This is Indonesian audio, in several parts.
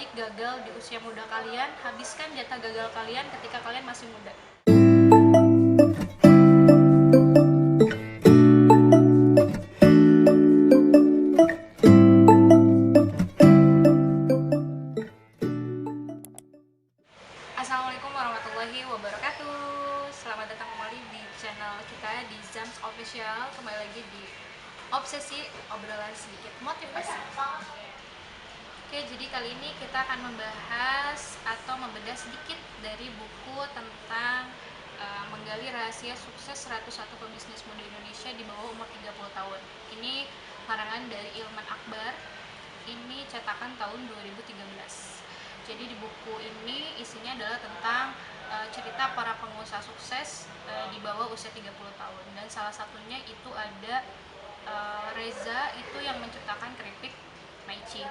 baik gagal di usia muda kalian. Habiskan jatah gagal kalian ketika kalian masih muda. Assalamualaikum warahmatullahi wabarakatuh. Selamat datang kembali di channel kita di Zams Official. Kembali lagi di Obsesi, obrolan sedikit motivasi. Oke, jadi kali ini kita akan membahas atau membedah sedikit dari buku tentang menggali rahasia sukses 101 pebisnis muda Indonesia di bawah umur 30 tahun. Ini karangan dari Ilman Akbar. Ini cetakan tahun 2013. Jadi di buku ini isinya adalah tentang cerita para pengusaha sukses di bawah usia 30 tahun. Dan salah satunya itu ada Reza, itu yang menciptakan keripik Maici.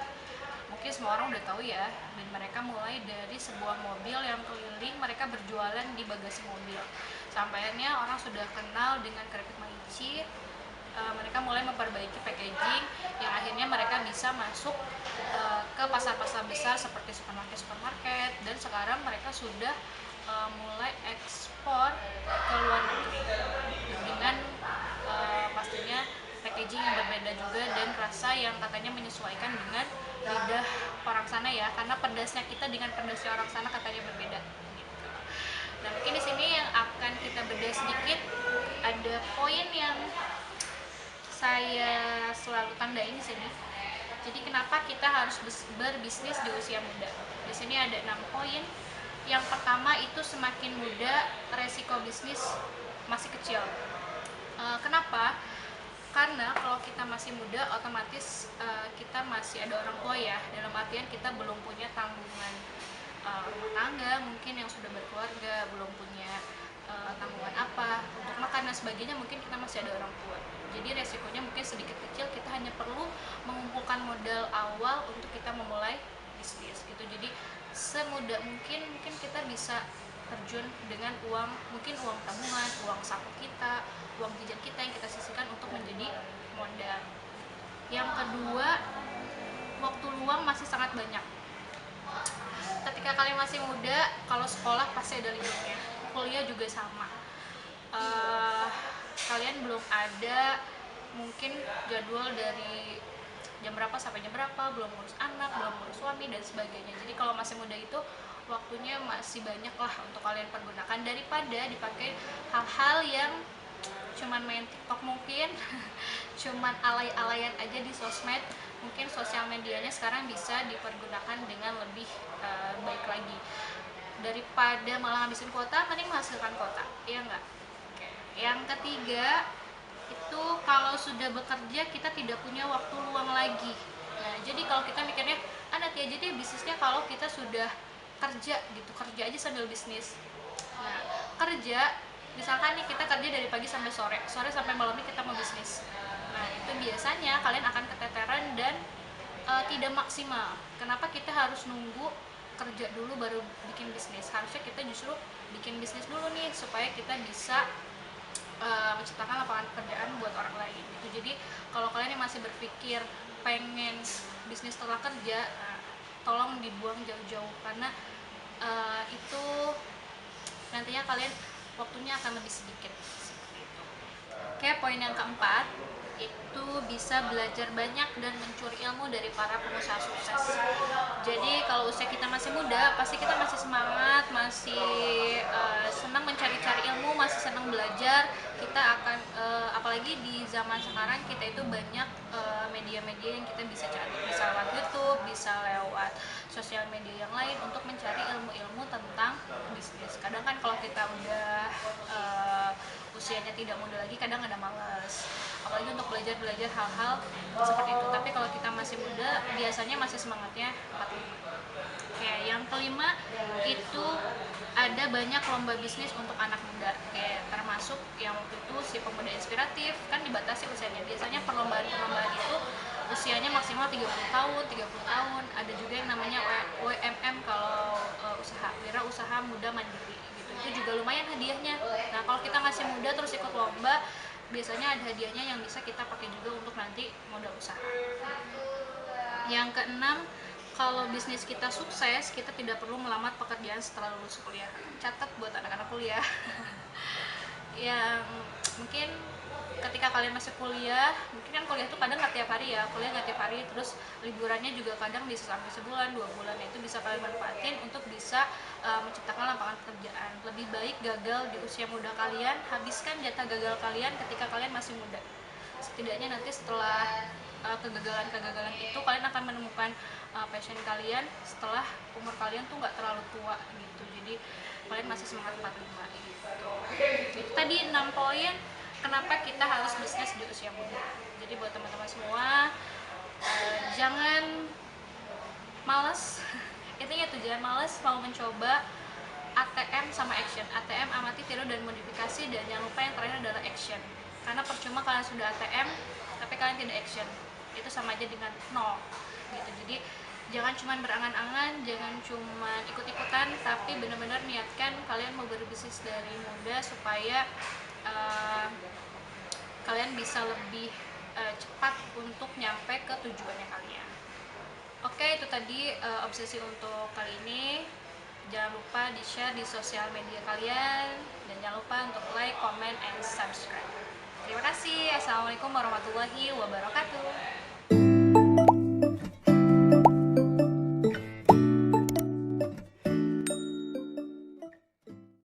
Mungkin semua orang udah tahu ya, dan mereka mulai dari sebuah mobil yang keliling, mereka berjualan di bagasi mobil. Sampainya orang sudah kenal dengan keripik Maici. Mereka mulai memperbaiki packaging yang akhirnya mereka bisa masuk ke pasar-pasar besar seperti supermarket, dan sekarang mereka sudah mulai ekspor ke luar negeri dengan pastinya packaging yang berbeda juga dan rasa yang katanya menyesuaikan dengan lidah orang sana ya, karena pedasnya kita dengan pedasnya orang sana katanya berbeda gitu. Nah, mungkin di sini yang akan kita bedah sedikit, ada poin yang saya selalu tandain di sini. Jadi kenapa kita harus berbisnis di usia muda? Di sini ada 6 poin. Yang pertama itu semakin muda resiko bisnis masih kecil. Kenapa? Karena kalau kita masih muda otomatis kita masih ada orang tua ya. Dalam artian kita belum punya tanggungan rumah tangga, mungkin yang sudah berkeluarga, belum punya tanggungan apa untuk makan dan sebagainya, mungkin kita masih ada orang tua. Jadi resikonya mungkin sedikit kecil, kita hanya perlu mengumpulkan modal awal untuk kita memulai bisnis gitu. Jadi semudah mungkin kita bisa terjun dengan uang, mungkin uang tabungan, uang saku kita, uang jajan kita yang kita sisihkan untuk menjadi modal. Yang kedua, waktu luang masih sangat banyak. Ketika kalian masih muda, kalau sekolah pasti ada liburnya, kuliah juga sama. Kalian belum ada mungkin jadwal dari jam berapa sampai jam berapa, belum ngurus anak, belum ngurus suami dan sebagainya. Jadi kalau masih muda itu waktunya masih banyak lah untuk kalian pergunakan daripada dipakai hal-hal yang cuman main TikTok mungkin cuman alay-alayan aja di sosmed. Mungkin sosial medianya sekarang bisa dipergunakan dengan lebih baik lagi. Daripada malah ngabisin kuota, mending menghasilkan kuota, iya nggak? Oke. Yang ketiga itu kalau sudah bekerja kita tidak punya waktu luang lagi. Nah, jadi kalau kita mikirnya nanti aja deh bisnisnya kalau kita sudah kerja gitu, kerja aja sambil bisnis. Nah, kerja misalkan nih kita kerja dari pagi sampai sore sampai malamnya kita mau bisnis. Nah, itu biasanya kalian akan keteteran dan tidak maksimal. Kenapa kita harus nunggu kerja dulu baru bikin bisnis? Harusnya kita justru bikin bisnis dulu nih supaya kita bisa menciptakan lapangan pekerjaan buat orang lain gitu. Jadi kalau kalian yang masih berpikir pengen bisnis setelah kerja, tolong dibuang jauh-jauh, karena itu nantinya kalian waktunya akan lebih sedikit. Oke, poin yang keempat itu bisa belajar banyak dan mencuri ilmu dari para pengusaha sukses. Jadi kalau usia kita masih muda, pasti kita masih semangat, masih senang mencari-cari ilmu, masih senang belajar. Kita akan apalagi di zaman sekarang kita itu banyak media-media yang kita bisa cari, bisa lewat YouTube, bisa lewat sosial media yang lain untuk mencari ilmu-ilmu tentang bisnis. Kadang kan kalau kita udah usianya tidak muda lagi, kadang ada malas, apalagi untuk belajar hal-hal seperti itu. Tapi kalau kita masih muda, biasanya masih semangatnya 45. Oke, yang kelima itu ada banyak lomba bisnis untuk anak muda, kayak termasuk yang waktu itu si pemuda inspiratif, kan dibatasi usianya. Biasanya perlombaan itu usianya maksimal 30 tahun, 30 tahun. Ada juga yang namanya WMM kalau wira usaha muda mandiri gitu. Itu juga lumayan hadiahnya. Nah, kalau kita masih muda terus ikut lomba, biasanya ada hadiahnya yang bisa kita pakai juga untuk nanti modal usaha. Yang keenam Kalau bisnis kita sukses, kita tidak perlu melamar pekerjaan setelah lulus kuliah. Catat buat anak-anak kuliah. Yang mungkin ketika kalian masih kuliah, mungkin kan kuliah tuh kadang nggak tiap hari ya, kuliah nggak tiap hari, terus liburannya juga kadang bisa sampai sebulan, 2 bulan, itu bisa kalian manfaatin untuk bisa menciptakan lapangan pekerjaan. Lebih baik gagal di usia muda kalian, habiskan jatah gagal kalian ketika kalian masih muda. Setidaknya nanti setelah kegagalan-kegagalan itu kalian akan menemukan passion kalian setelah umur kalian tuh nggak terlalu tua gitu, jadi kalian masih semangat 45 gitu. Itu tadi 6 poin kenapa kita harus bisnis di usia muda. Jadi buat teman-teman semua, jangan males intinya tuh jangan males mau mencoba ATM sama action. ATM amati, tiru, dan modifikasi, dan jangan lupa yang terakhir adalah action. Karena percuma kalian sudah ATM tapi kalian tidak action, itu sama aja dengan nol gitu. Jadi jangan cuma berangan-angan, jangan cuma ikut-ikutan, tapi benar-benar niatkan kalian mau berbisnis dari muda supaya kalian bisa lebih cepat untuk nyampe ke tujuannya kalian. Oke, itu tadi obsesi untuk kali ini. Jangan lupa di-share di sosial media kalian, dan jangan lupa untuk like, comment, and subscribe. Terima kasih. Assalamualaikum warahmatullahi wabarakatuh.